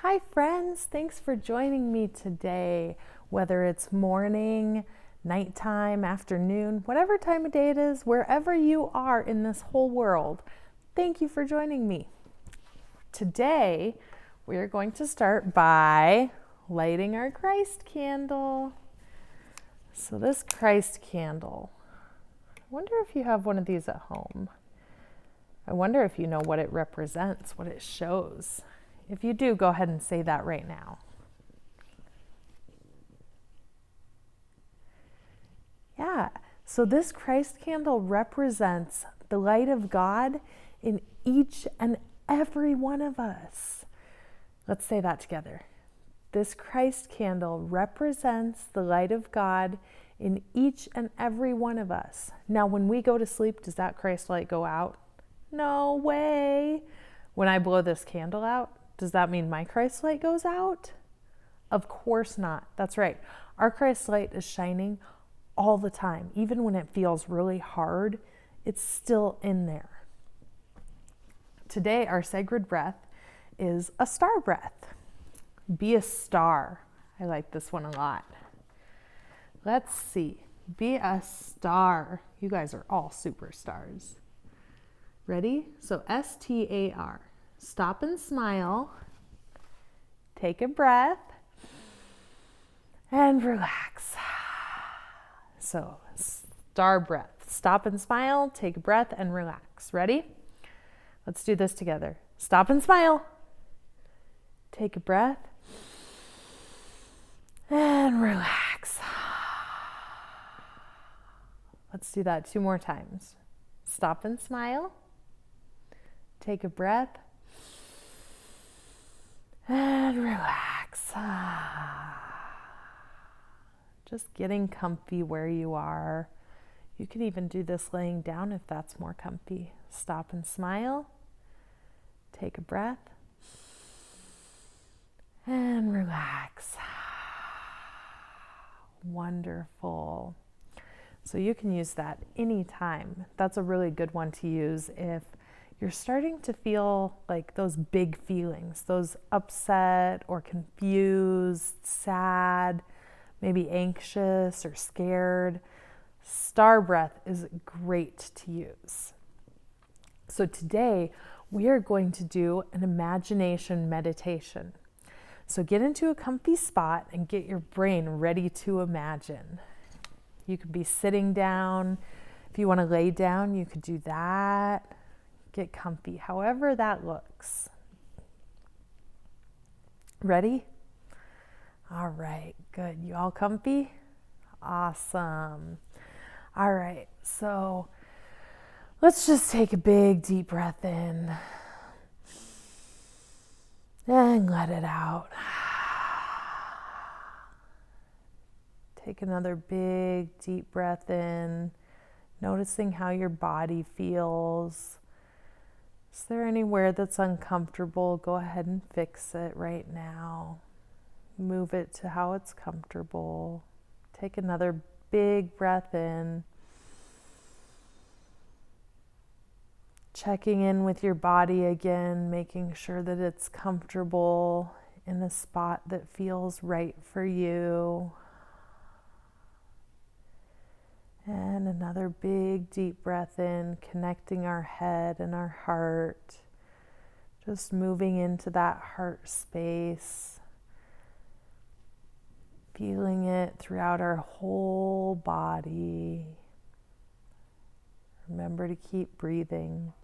Hi friends, thanks for joining me today. Whether it's morning, nighttime, afternoon, whatever time of day it is, wherever you are in this whole world, thank you for joining me. Today, we are going to start by lighting our Christ candle. So this Christ candle, I wonder if you have one of these at home. I wonder if you know what it represents, what it shows. If you do, go ahead and say that right now. Yeah, so this Christ candle represents the light of God in each and every one of us. Let's say that together. This Christ candle represents the light of God in each and every one of us. Now, when we go to sleep, does that Christ light go out? No way. When I blow this candle out, does that mean my Christ light goes out? Of course not. That's right. Our Christ light is shining all the time. Even when it feels really hard, it's still in there. Today, our sacred breath is a star breath. Be a star. I like this one a lot. Let's see. Be a star. You guys are all superstars. Ready? So S-T-A-R. Stop and smile. Take a breath. And relax. So, star breath. Stop and smile. Take a breath and relax. Ready? Let's do this together. Stop and smile. Take a breath. And relax. Let's do that 2 more times. Stop and smile. Take a breath. And relax. Just getting comfy where you are. You can even do this laying down if that's more comfy. Stop and smile. Take a breath. And relax. Wonderful. So you can use that anytime. That's a really good one to use if you're starting to feel like those big feelings, those upset or confused, sad, maybe anxious or scared. Star breath is great to use. So today we are going to do an imagination meditation. So get into a comfy spot and get your brain ready to imagine. You could be sitting down. If you want to lay down, you could do that. Get comfy, however that looks. Ready? All right, good. You all comfy? Awesome. All right, so let's just take a big deep breath in and let it out. Take another big deep breath in, noticing how your body feels. Is there anywhere that's uncomfortable? Go ahead and fix it right now. Move it to how it's comfortable. Take another big breath in. Checking in with your body again, making sure that it's comfortable in a spot that feels right for you. And another big deep breath in, connecting our head and our heart. Just moving into that heart space. Feeling it throughout our whole body. Remember to keep breathing.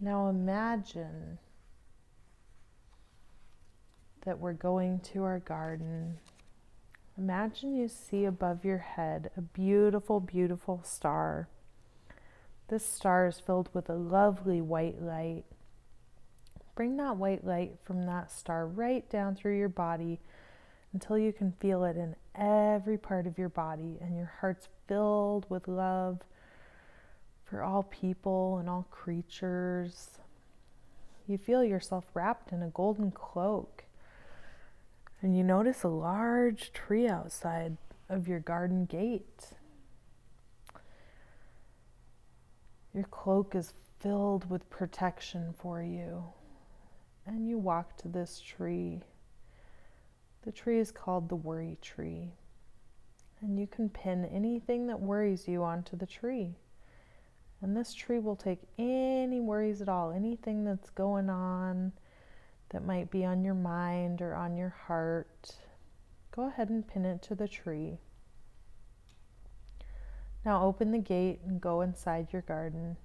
Now imagine that we're going to our garden. Imagine you see above your head a beautiful, beautiful star. This star is filled with a lovely white light. Bring that white light from that star right down through your body until you can feel it in every part of your body, and your heart's filled with love for all people and all creatures. You feel yourself wrapped in a golden cloak. And you notice a large tree outside of your garden gate. Your cloak is filled with protection for you. And you walk to this tree. The tree is called the worry tree. And you can pin anything that worries you onto the tree. And this tree will take any worries at all, anything that's going on that might be on your mind or on your heart. Go ahead and pin it to the tree. Now open the gate and go inside your garden.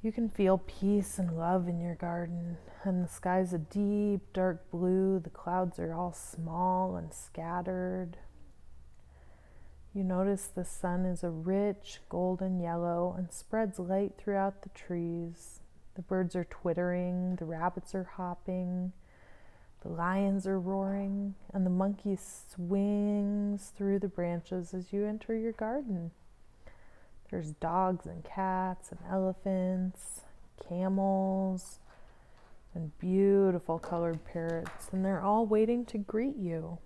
You can feel peace and love in your garden, and the sky's a deep, dark blue. The clouds are all small and scattered. You notice the sun is a rich golden yellow and spreads light throughout the trees. The birds are twittering, the rabbits are hopping, the lions are roaring, and the monkey swings through the branches as you enter your garden. There's dogs and cats and elephants, camels, and beautiful colored parrots, and they're all waiting to greet you.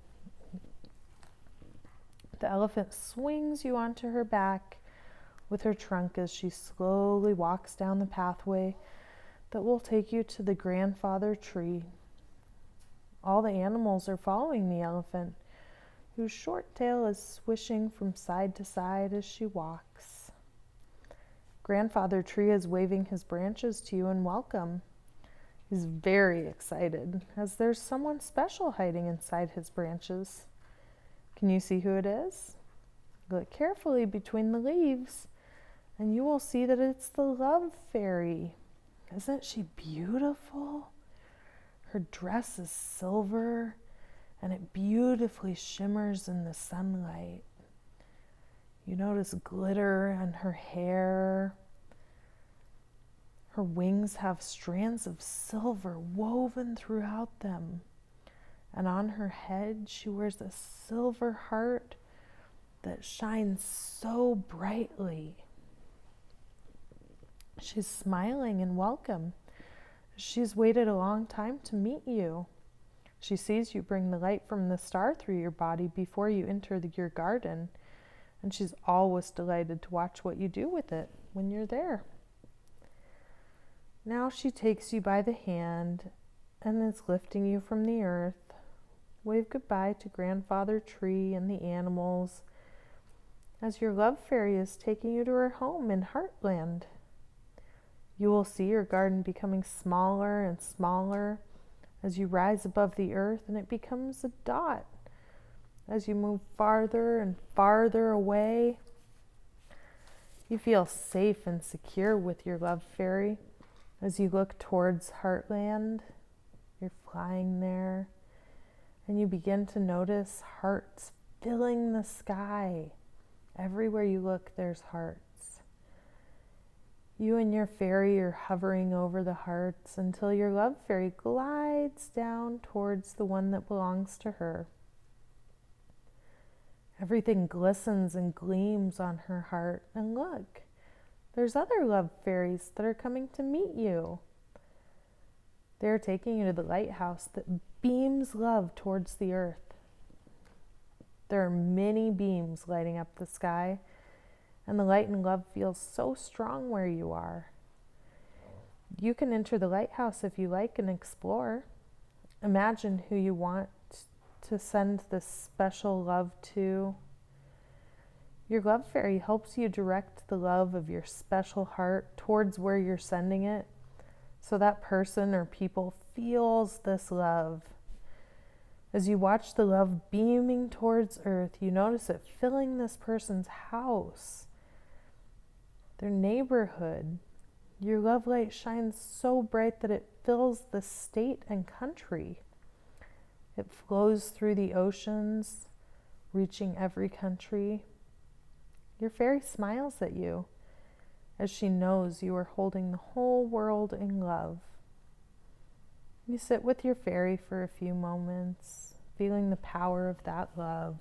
The elephant swings you onto her back with her trunk as she slowly walks down the pathway that will take you to the grandfather tree. All the animals are following the elephant, whose short tail is swishing from side to side as she walks. Grandfather tree is waving his branches to you in welcome. He's very excited as there's someone special hiding inside his branches. Can you see who it is? Look carefully between the leaves, and you will see that it's the love fairy. Isn't she beautiful? Her dress is silver, and it beautifully shimmers in the sunlight. You notice glitter on her hair. Her wings have strands of silver woven throughout them. And on her head, she wears a silver heart that shines so brightly. She's smiling in welcome. She's waited a long time to meet you. She sees you bring the light from the star through your body before you enter your garden, and she's always delighted to watch what you do with it when you're there. Now she takes you by the hand and is lifting you from the earth. Wave goodbye to Grandfather Tree and the animals as your love fairy is taking you to her home in Heartland. You will see your garden becoming smaller and smaller as you rise above the earth, and it becomes a dot as you move farther and farther away. You feel safe and secure with your love fairy as you look towards Heartland. You're flying there. And you begin to notice hearts filling the sky. Everywhere you look, there's hearts. You and your fairy are hovering over the hearts until your love fairy glides down towards the one that belongs to her. Everything glistens and gleams on her heart. And look, there's other love fairies that are coming to meet you. They're taking you to the lighthouse that beams love towards the earth. There are many beams lighting up the sky, and the light and love feels so strong where you are. You can enter the lighthouse if you like and explore. Imagine who you want to send this special love to. Your love fairy helps you direct the love of your special heart towards where you're sending it, so that person or people feels this love. As you watch the love beaming towards earth, you notice it filling this person's house, their neighborhood. Your love light shines so bright that it fills the state and country. It flows through the oceans, reaching every country. Your fairy smiles at you as she knows you are holding the whole world in love. You sit with your fairy for a few moments, feeling the power of that love.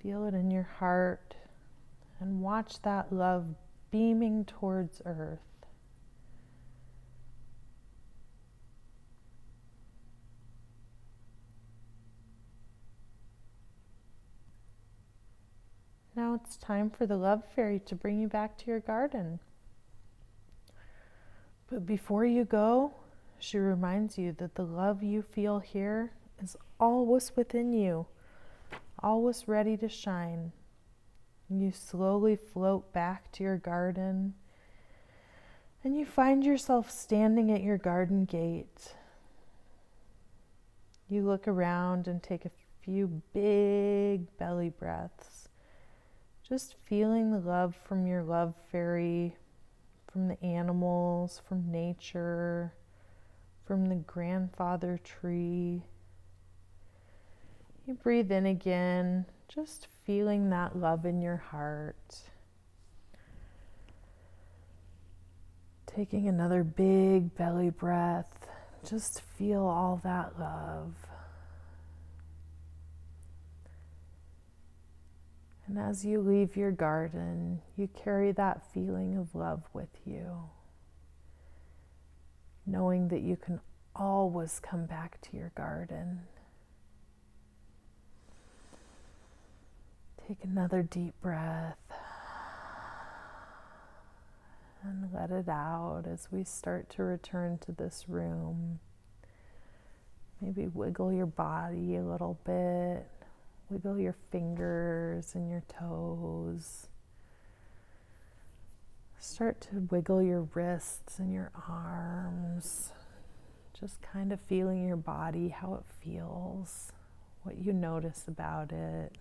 Feel it in your heart and watch that love beaming towards earth. Now it's time for the love fairy to bring you back to your garden. But before you go, she reminds you that the love you feel here is always within you, always ready to shine. You slowly float back to your garden, and you find yourself standing at your garden gate. You look around and take a few big belly breaths, just feeling the love from your love fairy, from the animals, from nature, from the grandfather tree. You breathe in again, just feeling that love in your heart. Taking another big belly breath, just feel all that love. And as you leave your garden, you carry that feeling of love with you, knowing that you can always come back to your garden. Take another deep breath and let it out as we start to return to this room. Maybe wiggle your body a little bit. Wiggle your fingers and your toes. Start to wiggle your wrists and your arms. Just kind of feeling your body, how it feels, what you notice about it.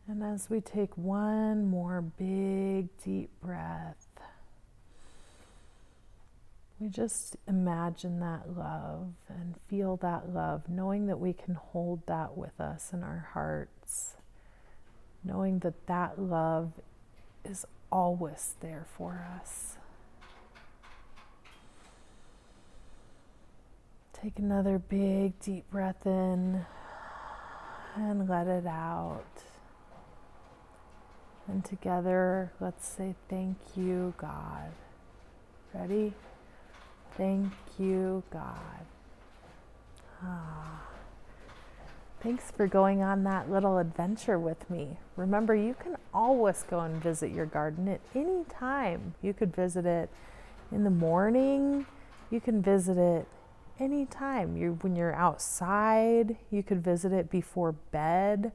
And as we take one more big deep breath, we just imagine that love and feel that love, knowing that we can hold that with us in our hearts, knowing that that love is always there for us. Take another big deep breath in and let it out. And together, let's say thank you, God. Ready? Thank you, God. Thanks for going on that little adventure with me. Remember, you can always go and visit your garden at any time. You could visit it in the morning. You can visit it anytime. When you're outside, you could visit it before bed.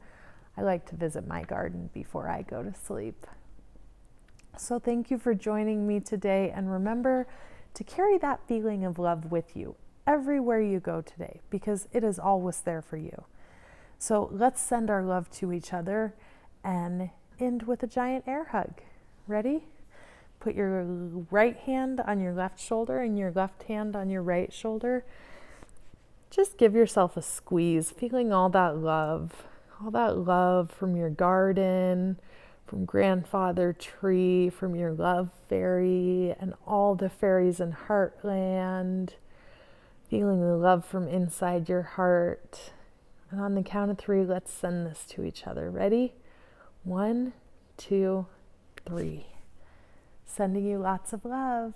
I like to visit my garden before I go to sleep. So thank you for joining me today, and remember to carry that feeling of love with you everywhere you go today, because it is always there for you. So let's send our love to each other and end with a giant air hug. Ready? Put your right hand on your left shoulder and your left hand on your right shoulder. Just give yourself a squeeze, feeling all that love from your garden, from grandfather tree, from your love fairy, and all the fairies in Heartland. Feeling the love from inside your heart. And on the count of 3, let's send this to each other. Ready? 1, 2, 3. Sending you lots of love.